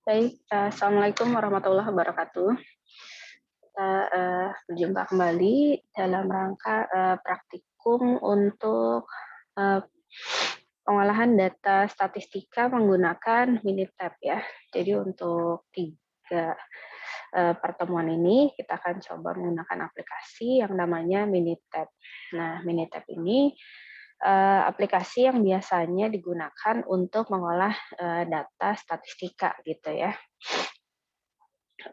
Baik, Assalamualaikum warahmatullahi wabarakatuh. Kita berjumpa kembali dalam rangka praktikum untuk eh, pengolahan data statistika menggunakan Minitab ya. Jadi untuk tiga pertemuan ini kita akan coba menggunakan aplikasi yang namanya Minitab. Nah, Minitab ini aplikasi yang biasanya digunakan untuk mengolah data statistika gitu ya.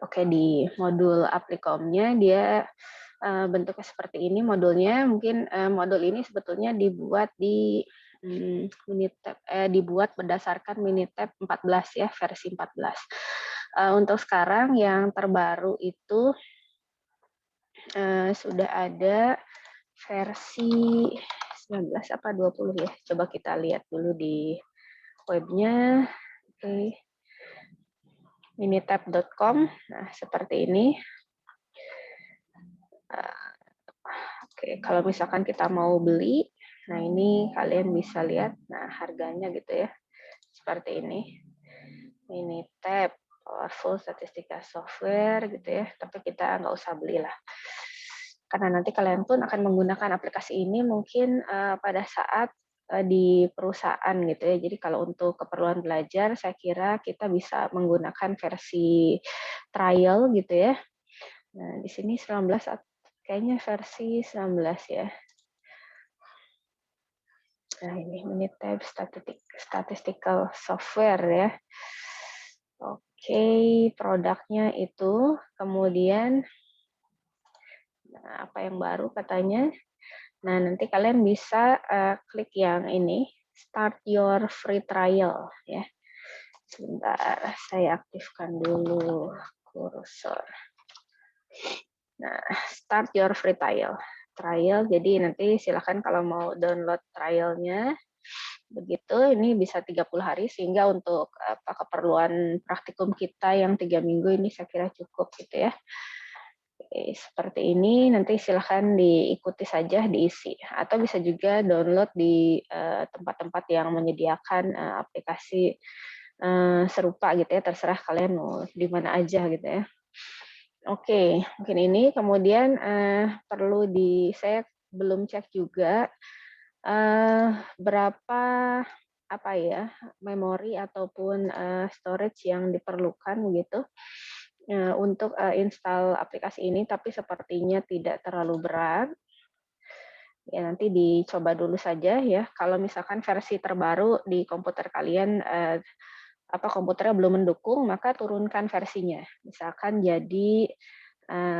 Oke, di modul Applikom-nya dia bentuknya seperti ini modulnya. Mungkin modul ini sebetulnya dibuat berdasarkan Minitab 14 ya, versi 14. Untuk sekarang yang terbaru itu sudah ada versi 19 apa 20 ya. Coba kita lihat dulu di webnya. Oke. Minitab.com. Nah, seperti ini. Oke, kalau misalkan kita mau beli, nah ini kalian bisa lihat, nah harganya gitu ya, seperti ini. Minitab, powerful statistika software gitu ya, tapi kita nggak usah belilah. Karena nanti kalian pun akan menggunakan aplikasi ini mungkin pada saat di perusahaan gitu ya. Jadi kalau untuk keperluan belajar, saya kira kita bisa menggunakan versi trial gitu ya. Nah, di sini 19 kayaknya versi 19 ya. Nah, ini Minitab statistical software ya. Oke, produknya itu kemudian apa yang baru katanya. Nah, nanti kalian bisa klik yang ini, start your free trial ya. Sebentar, saya aktifkan dulu kursor. Nah, start your free trial. Jadi nanti silakan kalau mau download trialnya, begitu ini bisa 30 hari sehingga untuk keperluan praktikum kita yang 3 minggu ini saya kira cukup gitu ya. Oke, seperti ini nanti silahkan diikuti saja diisi atau bisa juga download di tempat-tempat yang menyediakan aplikasi serupa gitu ya, terserah kalian mau di mana aja gitu ya. Oke, mungkin ini kemudian perlu saya belum cek juga berapa apa ya memori ataupun storage yang diperlukan gitu untuk install aplikasi ini, tapi sepertinya tidak terlalu berat. Ya nanti dicoba dulu saja ya. Kalau misalkan versi terbaru di komputer kalian komputernya belum mendukung, maka turunkan versinya. Misalkan jadi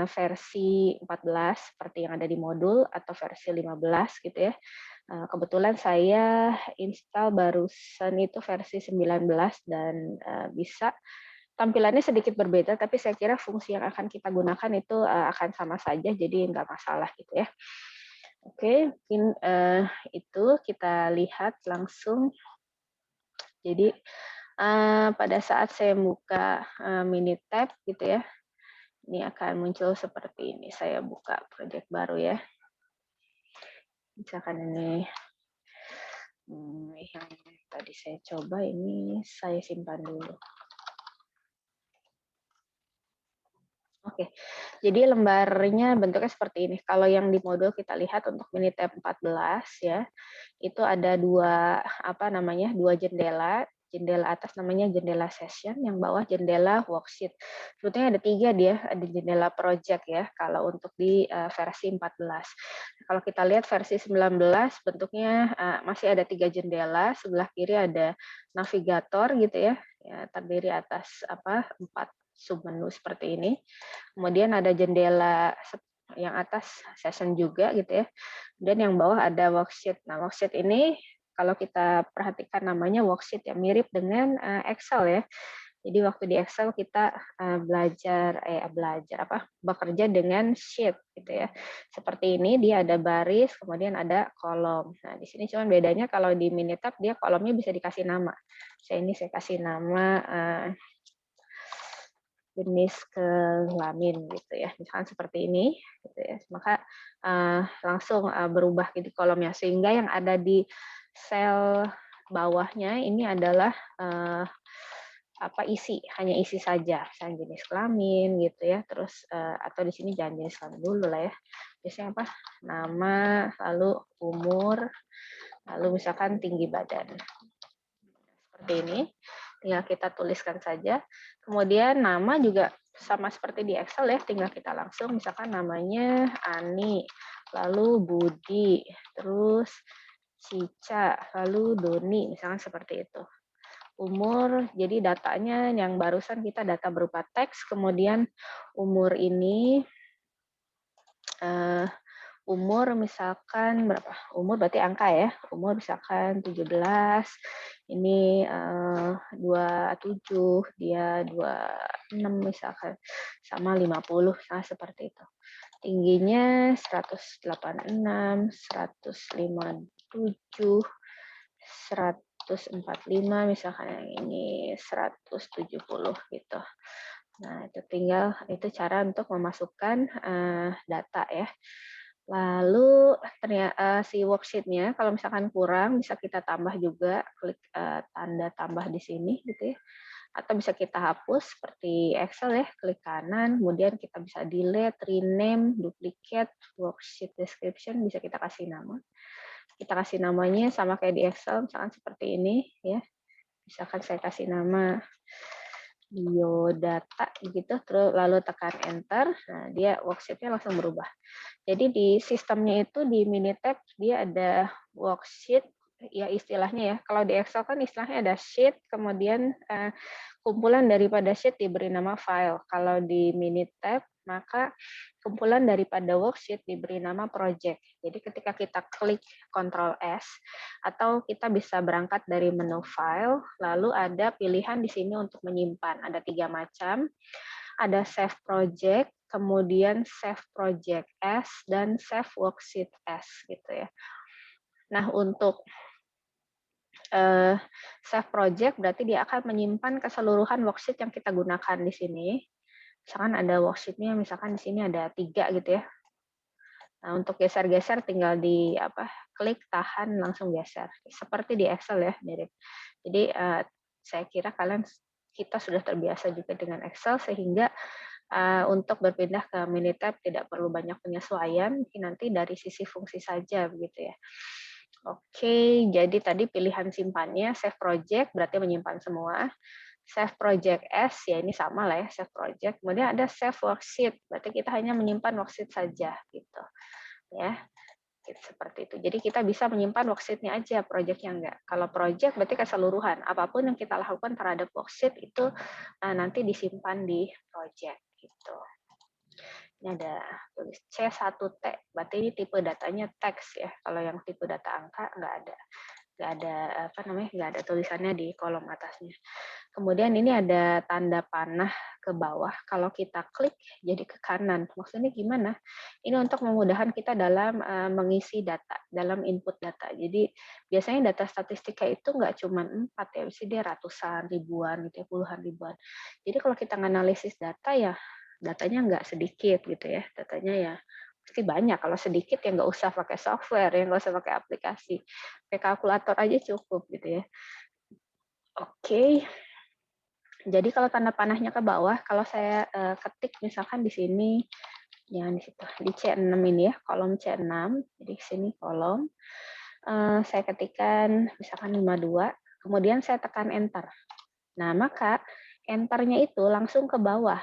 versi 14 seperti yang ada di modul atau versi 15 gitu ya. Kebetulan saya install barusan itu versi 19 dan bisa tampilannya sedikit berbeda, tapi saya kira fungsi yang akan kita gunakan itu akan sama saja, jadi nggak masalah gitu ya. Oke, mungkin itu kita lihat langsung. Jadi pada saat saya buka Minitab gitu ya, ini akan muncul seperti ini. Saya buka project baru ya. Misalkan ini yang tadi saya coba, ini saya simpan dulu. Oke, jadi lembarnya bentuknya seperti ini. Kalau yang di modul kita lihat untuk Minitab 14 ya, itu ada dua jendela. Jendela atas namanya jendela session, yang bawah jendela worksheet. Sebetulnya ada 3 dia, ada jendela project ya, kalau untuk di versi 14. Kalau kita lihat versi 19 bentuknya masih ada 3 jendela, sebelah kiri ada navigator gitu ya, terdiri atas 4 submenu seperti ini. Kemudian ada jendela yang atas session juga gitu ya. Dan yang bawah ada worksheet. Nah, worksheet ini kalau kita perhatikan namanya worksheet ya, mirip dengan Excel ya. Jadi waktu di Excel kita bekerja dengan sheet gitu ya. Seperti ini dia ada baris, kemudian ada kolom. Nah, di sini cuma bedanya kalau di Minitab dia kolomnya bisa dikasih nama. Saya kasih nama jenis kelamin gitu ya, misalkan seperti ini gitu ya, maka langsung berubah gitu kolomnya, sehingga yang ada di sel bawahnya ini adalah isi, hanya isi saja, misalnya jenis kelamin gitu ya, terus atau di sini jangan jenis kelamin dulu lah ya. Biasanya apa? Nama, lalu umur, lalu misalkan tinggi badan. Seperti ini, tinggal kita tuliskan saja. Kemudian nama juga sama seperti di Excel ya, tinggal kita langsung misalkan namanya Ani, lalu Budi, terus Cica, lalu Doni, misalkan seperti itu. Umur, jadi datanya yang barusan kita data berupa teks, kemudian umur ini umur misalkan berapa? Umur berarti angka ya. Umur misalkan 17, ini 27, dia 26 misalkan, sama 50, nah seperti itu. Tingginya 186, 157, 145, misalkan yang ini 170 gitu. Nah, itu cara untuk memasukkan data ya. Lalu si worksheet-nya kalau misalkan kurang bisa kita tambah juga, klik tanda tambah di sini gitu ya. Atau bisa kita hapus seperti Excel ya, klik kanan, kemudian kita bisa delete, rename, duplicate, worksheet description, bisa kita kasih nama. Kita kasih namanya sama kayak di Excel, misalkan seperti ini ya. Misalkan saya kasih nama biodata gitu, terus lalu tekan enter, nah dia worksheet-nya langsung berubah. Jadi di sistemnya itu di Minitab dia ada worksheet, ya istilahnya ya. Kalau di Excel kan istilahnya ada sheet, kemudian kumpulan daripada sheet diberi nama file. Kalau di Minitab maka kumpulan daripada worksheet diberi nama project. Jadi ketika kita klik Ctrl S atau kita bisa berangkat dari menu file, lalu ada pilihan di sini untuk menyimpan. Ada 3 macam. Ada save project, kemudian save project as, dan save worksheet as gitu ya. Nah, untuk save project berarti dia akan menyimpan keseluruhan worksheet yang kita gunakan di sini. Misalkan ada worksheet-nya, misalkan di sini ada 3 gitu ya. Nah, untuk geser-geser tinggal di klik, tahan, langsung geser. Seperti di Excel ya, mirip. Jadi saya kira kita sudah terbiasa juga dengan Excel sehingga untuk berpindah ke Minitab tidak perlu banyak penyesuaian, nanti dari sisi fungsi saja begitu ya. Oke, jadi tadi pilihan simpannya save project berarti menyimpan semua. Save project as, ya ini sama lah ya, save project. Kemudian ada save worksheet, berarti kita hanya menyimpan worksheet saja gitu. Ya, seperti itu. Jadi kita bisa menyimpan worksheet-nya aja, project-nya enggak. Kalau project berarti keseluruhan. Apapun yang kita lakukan terhadap worksheet itu nanti disimpan di project gitu. Ini ada tulis C1T, berarti ini tipe datanya teks ya. Kalau yang tipe data angka nggak ada tulisannya di kolom atasnya. Kemudian ini ada tanda panah ke bawah. Kalau kita klik jadi ke kanan. Maksudnya gimana? Ini untuk memudahkan kita dalam mengisi data, dalam input data. Jadi biasanya data statistika itu nggak cuma 4 ya, bisa dia ratusan, ribuan gitu ya, puluhan ribuan. Jadi kalau kita menganalisis data ya datanya nggak sedikit gitu ya. Datanya ya pasti banyak. Kalau sedikit ya nggak usah pakai software, ya nggak usah pakai aplikasi. Pakai kalkulator aja cukup gitu ya. Oke. Jadi kalau tanda panahnya ke bawah, kalau saya ketik misalkan di sini, jangan di situ, di C6 ini ya, kolom C6, jadi sini kolom, saya ketikkan misalkan 52, kemudian saya tekan enter. Nah, maka enternya itu langsung ke bawah,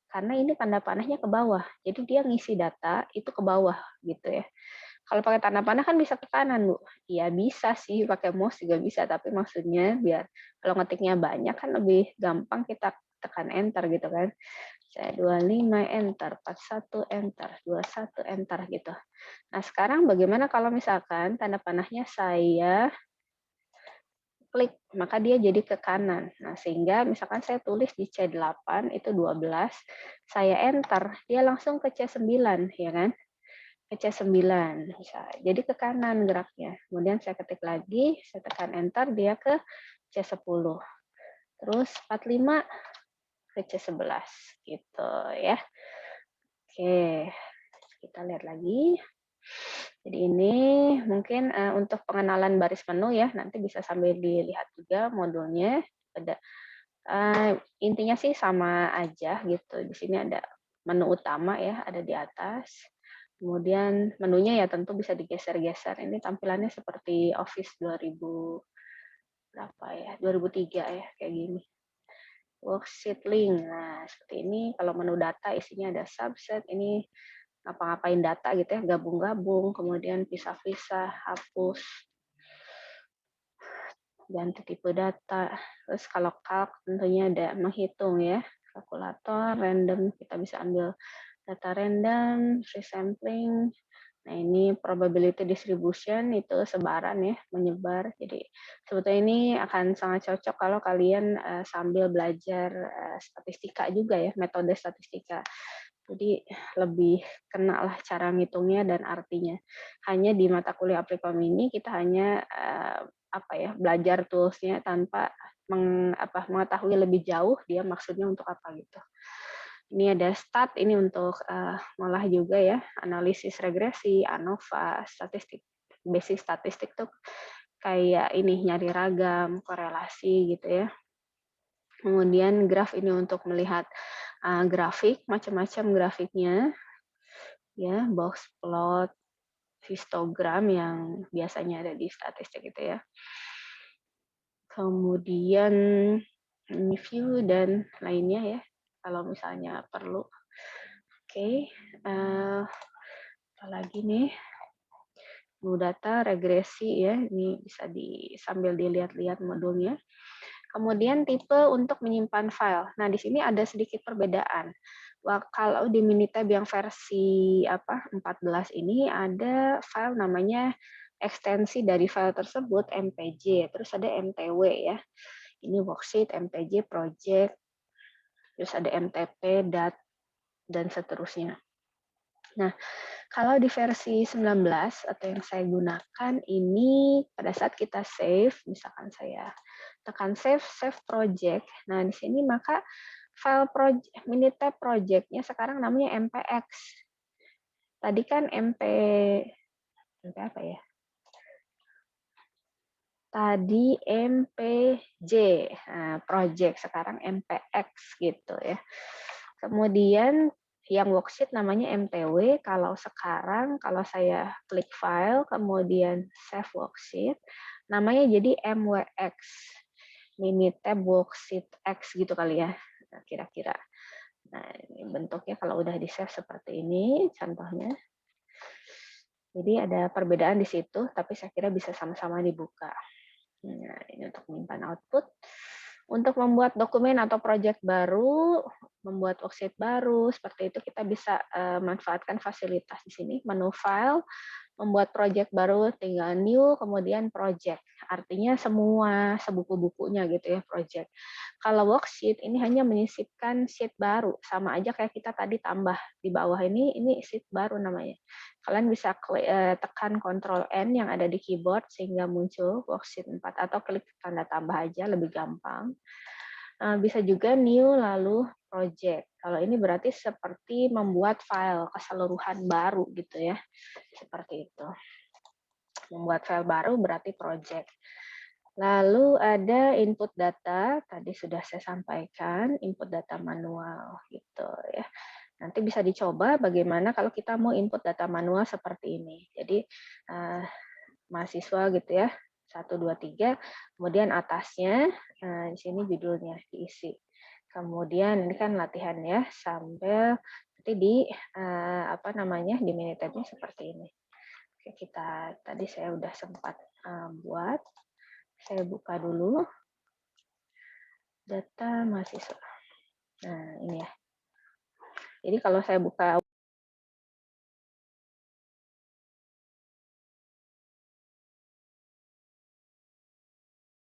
karena ini tanda panahnya ke bawah, jadi dia ngisi data itu ke bawah gitu ya. Kalau pakai tanda panah kan bisa ke kanan, Bu. Iya bisa sih, pakai mouse juga bisa, tapi maksudnya biar kalau ngetiknya banyak kan lebih gampang kita tekan enter gitu kan. Saya 25 enter, 41 enter, 21 enter gitu. Nah, sekarang bagaimana kalau misalkan tanda panahnya saya klik, maka dia jadi ke kanan. Nah, sehingga misalkan saya tulis di C8 itu 12, saya enter, dia langsung ke C9 ya kan. Ke C9 bisa. Jadi ke kanan geraknya. Kemudian saya ketik lagi, saya tekan enter, dia ke C10. Terus 45 ke C11 gitu ya. Oke, kita lihat lagi. Jadi ini mungkin untuk pengenalan baris menu ya, nanti bisa sambil dilihat juga modulnya. Ada Intinya sih sama aja gitu. Di sini ada menu utama ya, ada di atas. Kemudian menunya ya tentu bisa digeser-geser. Ini tampilannya seperti Office 2000 berapa ya? 2003 ya, kayak gini. Worksheet link. Nah, seperti ini kalau menu data isinya ada subset, ini ngapa-ngapain data gitu ya, gabung-gabung, kemudian pisah-pisah, hapus, ganti tipe data. Terus kalau calc tentunya ada menghitung ya, kalkulator, random, kita bisa ambil data random, free sampling. Nah, ini probability distribution itu sebaran ya, menyebar. Jadi sebetulnya ini akan sangat cocok kalau kalian sambil belajar statistika juga ya, metode statistika. Jadi lebih kena lah cara ngitungnya dan artinya. Hanya di mata kuliah Applikom ini kita hanya belajar toolsnya tanpa mengetahui lebih jauh dia maksudnya untuk apa gitu. Ini ada stat, ini untuk ngolah juga ya, analisis regresi, ANOVA, statistik, basic statistik tuh kayak ini nyari ragam, korelasi gitu ya. Kemudian graf ini untuk melihat grafik, macam-macam grafiknya, ya, box plot, histogram yang biasanya ada di statistik itu ya. Kemudian view dan lainnya ya, kalau misalnya perlu. Oke, apalagi nih, mau data, regresi ya, ini bisa sambil dilihat-lihat modulnya. Kemudian tipe untuk menyimpan file. Nah, di sini ada sedikit perbedaan. Kalau di Minitab yang versi 14 ini ada file namanya ekstensi dari file tersebut MPJ, terus ada MTW ya. Ini worksheet, MPJ, project, terus ada MTP, dat, dan seterusnya. Nah, kalau di versi 19 atau yang saya gunakan ini pada saat kita save, misalkan saya tekan save, save project. Nah, di sini maka file project, Minitab project-nya sekarang namanya MPX. Tadi kan MP apa ya? Tadi MPJ, nah, project, sekarang MPX gitu ya. Kemudian yang worksheet namanya MTW, kalau sekarang kalau saya klik file, kemudian save worksheet, namanya jadi MWX, Minitab worksheet X gitu kali ya, kira-kira. Nah, ini bentuknya kalau udah di-save seperti ini, contohnya. Jadi ada perbedaan di situ, tapi saya kira bisa sama-sama dibuka. Nah, ini untuk menyimpan output. Untuk membuat dokumen atau project baru, membuat worksheet baru, seperti itu kita bisa manfaatkan fasilitas di sini, menu file, membuat project baru tinggal new, kemudian project. Artinya semua sebuku-bukunya gitu ya, project. Kalau worksheet ini hanya menyisipkan sheet baru, sama aja kayak kita tadi tambah di bawah ini sheet baru namanya. Kalian bisa tekan Ctrl N yang ada di keyboard sehingga muncul worksheet 4 atau klik tanda tambah aja lebih gampang. Bisa juga new lalu project. Kalau ini berarti seperti membuat file keseluruhan baru gitu ya. Seperti itu. Membuat file baru berarti project. Lalu ada input data, tadi sudah saya sampaikan, input data manual gitu ya. Nanti bisa dicoba bagaimana kalau kita mau input data manual seperti ini. Jadi mahasiswa gitu ya, 1, 2, 3, kemudian atasnya, di sini judulnya diisi. Kemudian ini kan latihan ya, sambil nanti di di Minitabnya seperti ini. Oke, tadi saya udah sempat buat. Saya buka dulu data mahasiswa. Nah, ini ya. Jadi kalau saya buka